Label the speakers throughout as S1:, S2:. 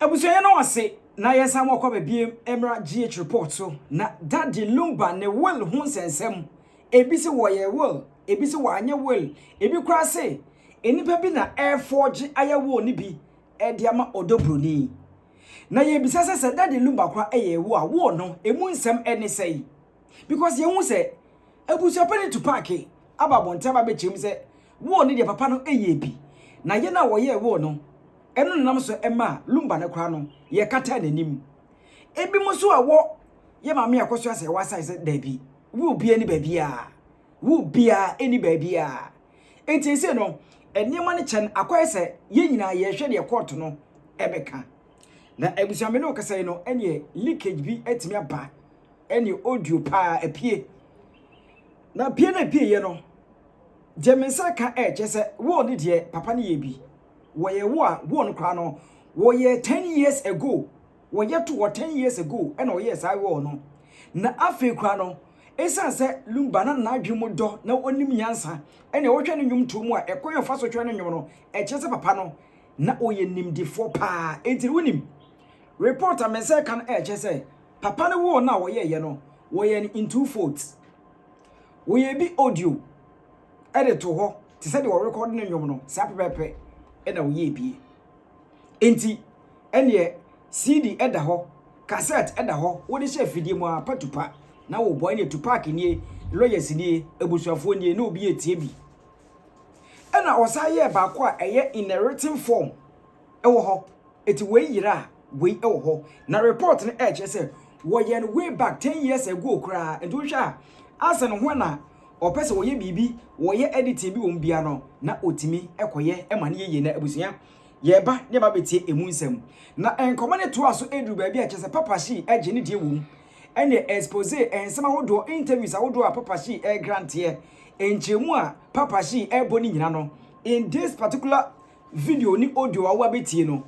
S1: Abusua no wase na yesa mo kwa bebiem emra GH report so na daddy lumba ne will hu nsensem ebisi wo ye will ebisi wo anya will ebi kura se enipa bi na air forge ayawo ni bi e dia ma ODO BRONII na ye bisa se daddy lumba kwa eye wo a wo no emu nsem ene sei because ye hu se ABUSUAPANIN Tupac ababonta ba be chim se wo ni de papa no eye bi na ye na wo ye wo no enu nam so ema lumba ne kra no ye kata nanim ebi muso awo ye Maame Akosua Serwaa size dabi wo bia ni babia wo bia eni babia enti se no enema ne chen akoye se ye nyina ye hwe de court no ebeka na abusuame no kasa no ene leakage bi etimi aba ene audio pa apie na pie na pie ye no jemensa ka chese wo ni de papa ne ye bi woye wo no kra no woye 10 years ago woye to 10 years ago and woye sai wo no na afi kra no esa se lumba na adwemu do na onim nyansa ene wo hwe no nwum to mu a ekoye fa so hwe no nwum no chese papa no na oye nimdifo pa enti wonim reporter me say kan chese papa no wo na woye ye no woye in two folds woye bi audio edit to ho ti say de wo record no nwum no sa pepepe ena wo ye bi enti ene CD eda ho cassette eda ho wo de share fidie mu apatupa na wo boy ne Tupac nie lawyers nie abusuafo nie na obi etie bi ena osaye ba kwa eye in a written form ewo ho eti we yira we ewo ho na report ne eche se wo ye way back 10 years ago kra enti wo hwa asa no ho na opese wo ye bibi wo ye editing bi wo mbia no na otimi ekoye ema ne ye na abusua ye ba ne ba betie emu nsem na enkomo ne to aso edu ba bi a chese papa SHEE age ne die wom ene expose ensema hodo interviews ahodo a papa SHEE grant here enchemu a papa SHEE boni nyina no in this particular video ni audio a wa betie no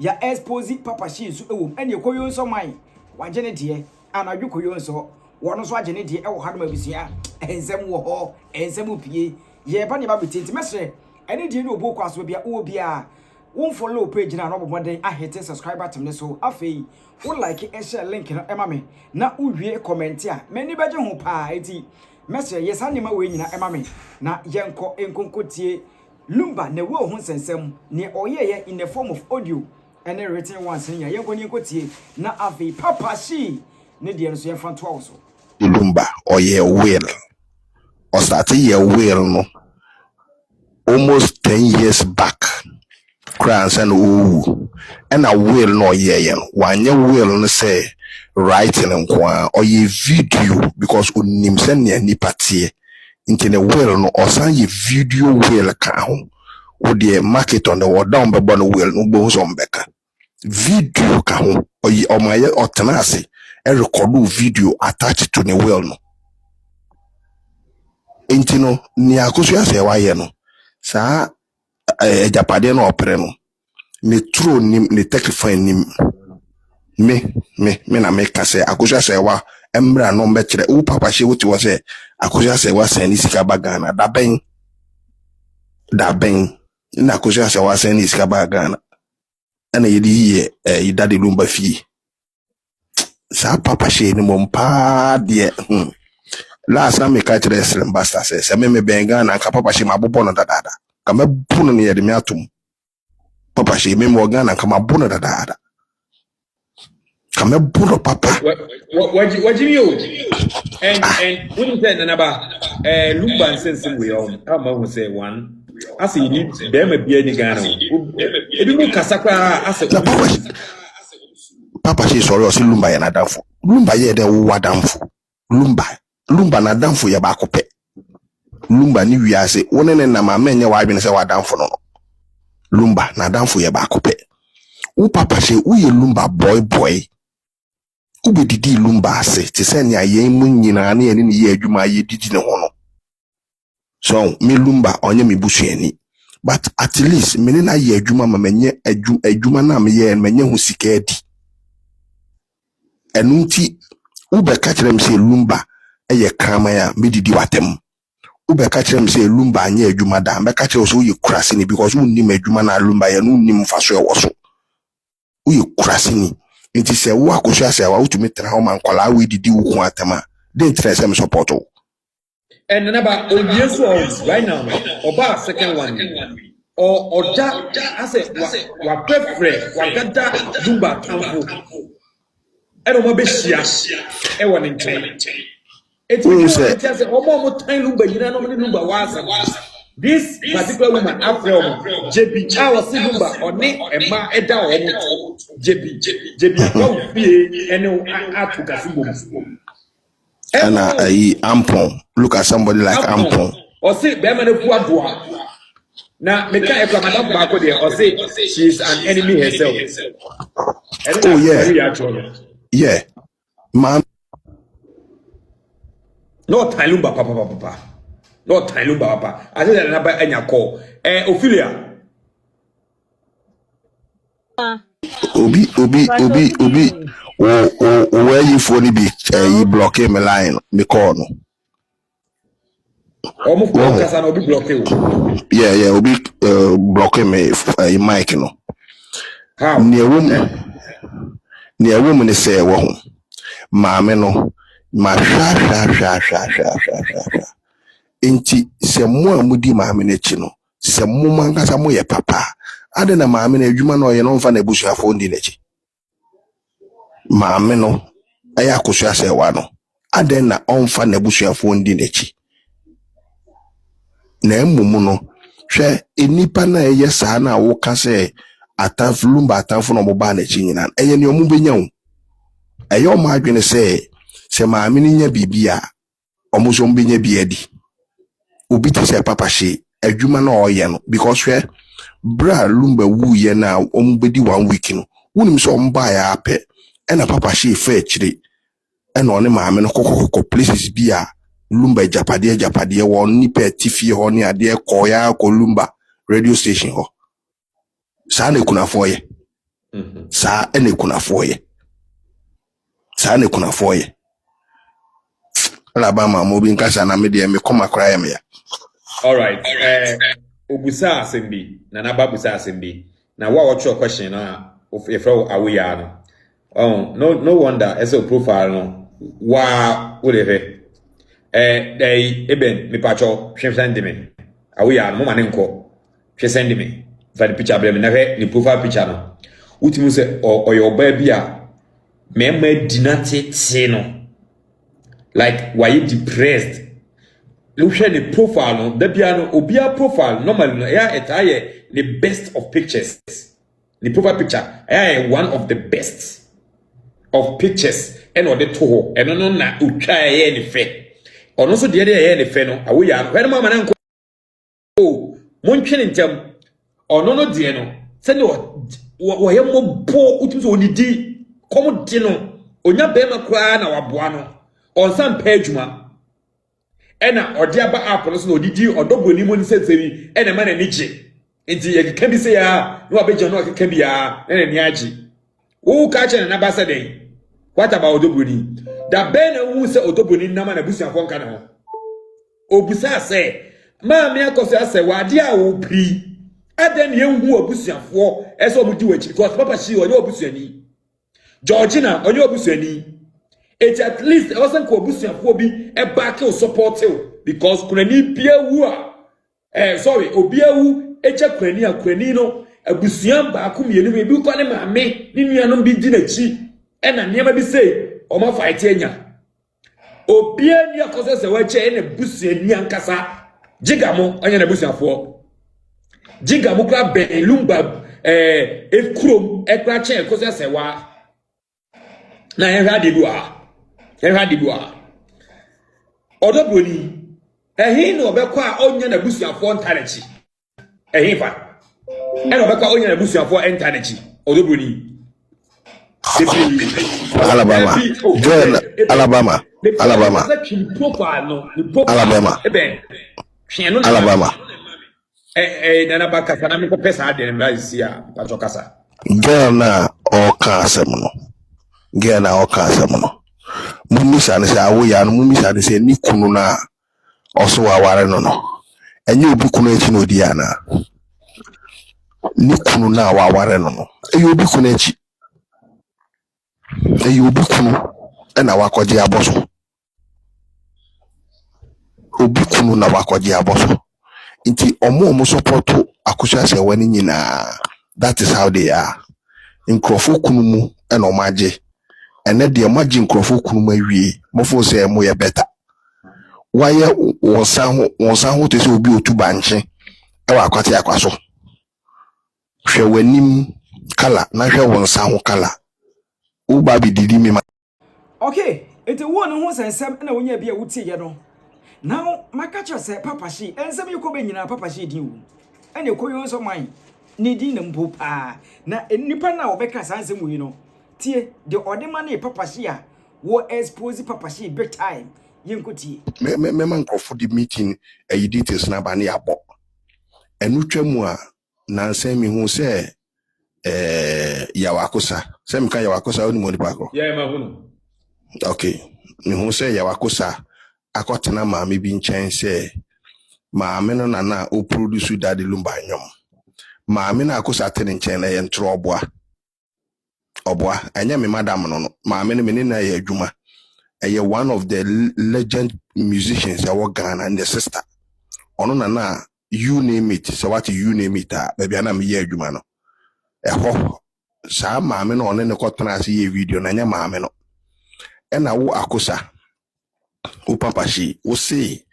S1: ya expose papa SHEE so ewom ene koyo nso man waje ne die anadwo koyo nso wono so age ne die ewo hadom abusua ensem wo ho ensem pie ye ba ne ba betie ntimesre ene die no obo kwaso bia wo bia won follow page na no bomoden a hit subscribe button ne so afei wo like and share link no ema me na uwie comment a mani beje ho pa eti message yes anima we nyina ema me na yenko enkonkotie lumba ne wo ho sensem ne oyeye in the form of audio and written ones nya yenko ni enkotie na afei papa SHEE ne de nso yenfa to awo so
S2: lumba oye will or start ye will no almost 10 years back crans and a will no ye one ye will no say writing and or ye video because unim send ni party into the will no or san ye video will count would ye market on the word down by one will no bones on becca video count or ye or my or tenacity a record video attached to the will no intino ni Akosua Serwaa no sa Japade no opere no me true nim ne techify nim me na me ka se Akosua Serwaa embra no mbekire wo papa SHEE wuti wo se Akosua Serwaa sen sika bagana da ben na Akosua Serwaa sen sika bagana ana yedi ye idade lumba fi sa papa SHEE ni mompa de last time me catch the slim bastard says me benga na ka papa SHEE mabobo no dadada ka me bunu ne yede me atum papa SHEE me mo Ghana ka mabono dadada ka me bunu papa
S3: what you and wouldn't say naba lumba nsensem we on ama who say one as you need them be any Ghana ebi mu kasakwa as
S2: papa SHEE sorry o si lumba ya na danfo lumba ye de wo danfo lumba na danfo ya ba kope lumba ni wiase wonene na ma menye wa adwene se wa danfo no lumba na danfo ya ba kope wo papa SHEE wo ye lumba boy ube didi lumba ase ti se ni aye mu nyina na ye ni ye adwuma ye didi ne ho no so me lumba onye me busuani but at least me na ye adwuma ma menye adwuma na me ye menye ho sika adi enunti ube ka kire me se lumba eye krama ya me didi watem ube ka kire me se lumba anya adwuma da me ka kire so ye kurase ni because unni me adwuma na lumba ye no unni mfaso ye wo so uye kurasini nti se wo Akosua Serwaa utumi tena ho man kwala we didi wo ko atama den NSEMSEM support o.
S3: And number ODO right now, oba second one, or that I said, what prefer, what gada lumba tampo. I don't want to be shia. I want to train. It's just a more time lumba. You know, normally lumba was this particular woman after JB. I was saying lumba or ne and ma eda or JB. Don't be any atu.
S2: And Ampon. Look at somebody like Ampon.
S3: Or say, Bemane Puadua. Now, make a madam back there, or say she's an enemy herself.
S2: Oh, yeah. Yeah. Man.
S3: No Tailumba, papa. No Tailumba, papa. I think that number and your call. Ophelia.
S2: Obi. Where you phone be you block him a line me call no.
S3: Almost be blocked.
S2: Yeah, Obi block him a mic no.
S3: How?
S2: Near woman is say wo maame no ma sha enti se mo amudi maame na chi no se mo mankasa mo ye papa ade na maame na adwuma no ye no mfa na busuafo ndi na chi maame no aya Akosua Serwaa no ade na onfa na busuafo ndi na chi na emumu no hwe enipa na eye saa na wo ka se atanfo lumba atanfo no mo ba na chi nyina eye ne omu benya wo eye o ma adwene se maame ni nya bibia omo so mbenya biadi obi te se papa she adwuma na oye no because hwe bra lumba wu ye na omu bedi 1 week no wonim so omba ya ape ena papa she fe chire ena one maame no kokoko places bia lumba japade won ni pe tifie ho ne ade koya ko lumba radio station ho sa na kunafo ye sa ena kunafo ye sa na kunafo ye Alabama mobi nkasa na media me koma kra ya.
S3: All right. Obusa asembi na naba busa asembi na what's your question if awuya no. Oh, no wonder as a profile no wa whatever they eben me pacho send me awuya no mane nko send me for the picture able na the profile picture no utimu se o your baby a me dinate no like why you depressed. Look at the profile no the piano obia profile normally yeah the best of pictures. The profile picture one of the best of pictures and or the toho and no na utwa any fe or so the other any fe no awo ya when mama na oh montwe ntem or no de no se ne wo ye mo bo utim so onidi kom de no onya be makra na waboa no on sam pagema ena odi aba app no so odidi odoboni mo nsensemi ena ma na nige enti ye ka bi se ya no abeja no ka bi ya ena ni agi wo ka che na ba se den what about odoboni da ben wu se odoboni na ma na busuafo nka na ho obusa se Maame Akosua Serwaa de a wo pri adan ye hu obusuafo eso mu di wachi because papa she onye obusuani Georgina onye obusuani. It at least wasn't ko busuafo bi e back o support you because kunani bia wu obi awu eche kunani no abusuan ba ko mienu bi ko ne maame ni nuanom bi di na chi e na niam bi say o ma fight enya obi ani Akosua Serwaa che na busuani ankasa jigamo onye na busuafo jigamo kra ben lumba ekrom ekra che Akosua Serwaa na ye ha de bua ODO BRONII ehin no obekọ a onya na busuafo ntanachi ehin fa e no obekọ onya na busuafo ntanachi ODO BRONII
S2: Alabama
S3: nana bakasa na me ko pesa de na sia pacho kasa
S2: Gana o kasem no mumisa ne se awo ya no mumisa ne se ni kunu na oso aware no enye obi kunu echi no di ana ni kunu na aware no eyi obi kunu echi eyi obi kunu na wakɔgye abɔso obi kunu na wakɔgye abɔso nti omo support Akosua Serwaa ni nyinaa. That is how they are. Nkrofo kunu mu na omagye ene de omagye nkrofo kunu mu awie mofo se mo ye better waye wonsa ho te se obi otu banche e wa akwate akwaso hwe wanim kala na hwe wonsa ho kala wo ba bi didi mi ma.
S1: Okay, ete wo ne ho sensem na wonya bia wutie ye no. Now makacha se papa SHEE ensem yiko be nyina papa SHEE din wu. Ene koyo so man ne din na mpo pa na nipa na obeka sansem wi no. Tie the odema na papa SHEE a wo expose papa SHEE big time. Yenkotie.
S2: Me man nkrofo di meeting details na ba na yabo. Enu twam a na nsem mi hu se Yawa Akosua se mka Yawa Akosua oni mo di pa ko.
S3: Yeah, ma hunu.
S2: Okay, mi hu se Yawa Akosua akotena maame bi nchen se maame no na o produce Daddy LUMBA nyom. Maame na Akosua tene nchen na ye ntro oboa anya me madam no maame no me ni na ye adwuma. Eye one of the legend musicians ya Ghana and the sister. Ono na you name it, so what you name it baby ana me ye adwuma no. Eho sa maame no one ne kotena ase ye video na nya maame no. E na wo Akosua wo papa SHEE wo say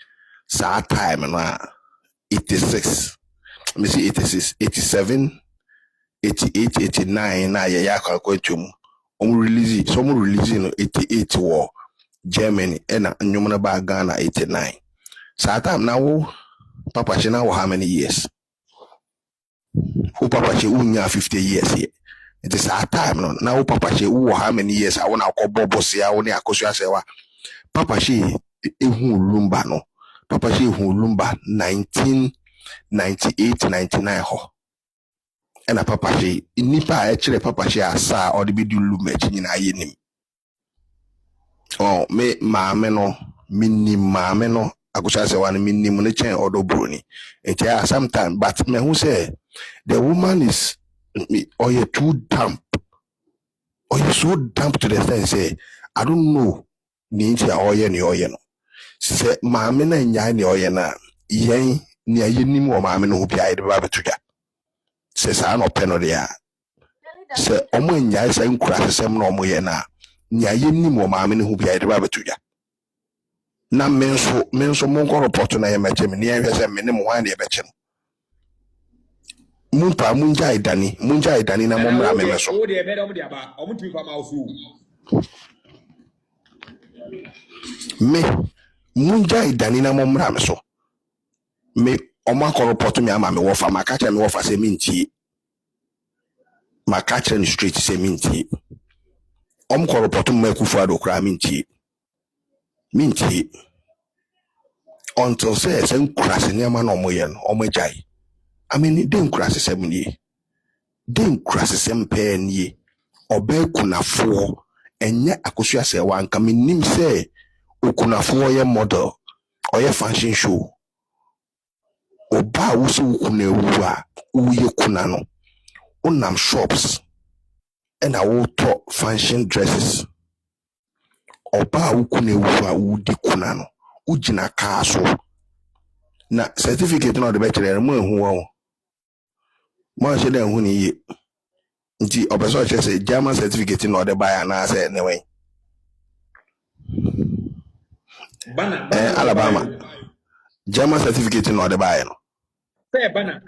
S2: sa time no 86 me see 86 87 88 89 na ye ya kwakwatum release some release no 88 war Germany and nyumna ba Ghana 89 sa time na wo papa SHEE na wo how many years wo papa SHEE unya 50 years here. It is our time no na wo papa SHEE wo how many years I wanna ko bobo sia wo ne Akosua Serwaa papa SHEE ehu LUMBA no papa SHEE ehu LUMBA 1998 99 ho ena papa SHEE nipa e kire papa SHEE asa o de bi du LUMBA chi nyina yenim oh me maame no minni maame no Akosua Serwaa no minni mo ne chen ODO BRONII etia sometimes but me who say the woman is or you too damp or you so damp to the extent say I don't know ni nti a oye ni oye no se maame na nya ni oye na yen ni ayenim o maame no bia ide ba betudwa se sa no peno dia se omo nya se nkura sesem na omo ye na ni ayenim o maame no bia ide ba betudwa na menso mon ko report na ye meche me ni ehwe se me ne mo wan de beche no mumpa munja idani na momra me meso
S3: O de be do de aba o mutumi fa ma osu
S2: me munja idani na momra me so me omo ko report me ama me wo fa makacha me wo fa se minti makacha ni street se minti om ko report me kufu ado kra minti until say nkurase ne ma na omo ye no omo jai I mean den nkurase se mni den nkurase se mpe nie obe kunafo enye Akosua Serwaa nka menim se okunafo ye model oye fashion show oba wo se wukuna ewu a uye kuna no unam shops and I will talk fashion dresses oba wukuna ewu a udi kuna no ujina kaa so na certificate no de be kire mo ehu wo mo se de ehu ni ye nti obeso che se German certificate no de buy na se ne wen
S3: bana
S2: Alabama German certificate no de buy no
S3: say bana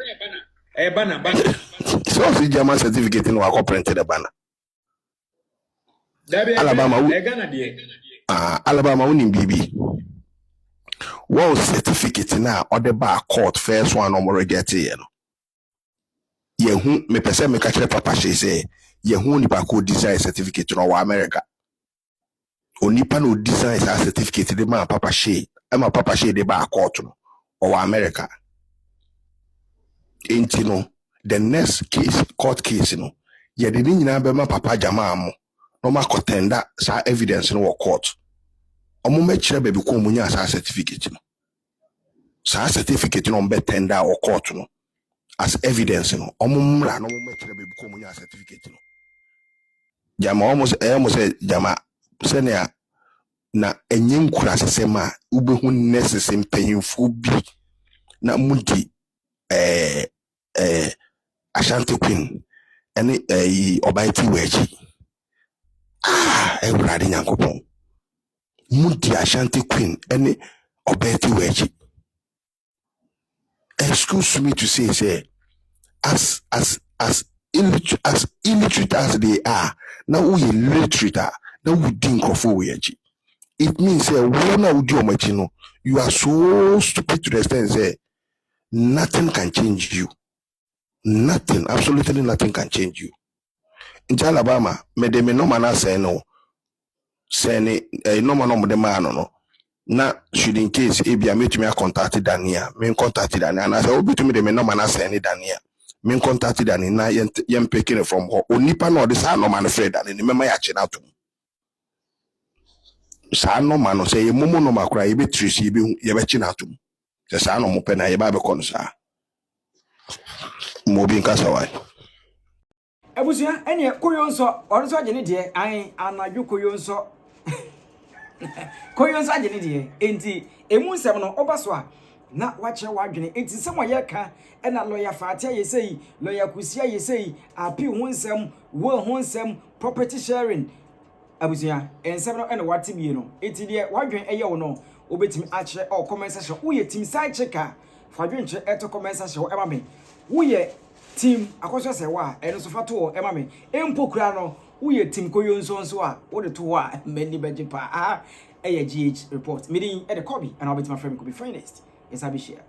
S2: so si German certificate no akọ print the banner Alabama
S3: Ghana de
S2: Alabama woni bibi wow certificate na ode ba court first one no more get here no yehu me pese me ka kire papa SHEE say yehu nipa ko design certificate no wa America onipa no design certificate de ma papa SHEE ma papa SHEE de ba court no o wa America enti no the next case court case no ye de ni nyina be ma papa jama mo no ma contenda sa evidence no wo court omo ma kire be bi ko munya sa certificate no sa certificate no be tender or court no as evidence no omo mra no mo ma kire be bi ko munya certificate no jama almost jama senia na enyim kura sesema ubehu necessary mpanyimfo bi na mudi Ashanti Queen ene obaiti wechi ewurade nyankopon mudi Ashanti Queen ene obaiti wechi. Excuse me to say as illiterate as they are, now we literate, now we think of wechi. It means you are so stupid to the extent say nothing can change you. Nothing, absolutely nothing can change you. In Alabama, me no man say no. Say no man no. Na should in case I meet me contacted Dania, me contacted Dania, and I say obi to me no man say any Dania. Me contacted Dania na yen picking from her. Onipa no this no man afraid and the mema ya china to. Sa no man say ye mumu no makra ye be trisi ye be china to. Se sa no mo pe na ye ba be kon sa. Mo bi nkasa wai.
S1: Abusua ene koyonso onso agene de an anadwo koyonso koyonso agene de enti emu nsem no obaso a na wache wadwene enti sem oye ka ena lawyer fatia yesei lawyer kusia yesei api ho nsem wo ho nsem property sharing abusua ensem no ena wate bie no enti de wadwene eye wo no obetimi ache o comment section wo ye team side checker fadwenche eto comment section wo ema me wo ye team Akosua Serwaa eno so fato e ma me empokura no wo ye team koyonso nso a wo de to a mani beje pa GH report meeting e de copy and I'll be my friend could be finest yes I be share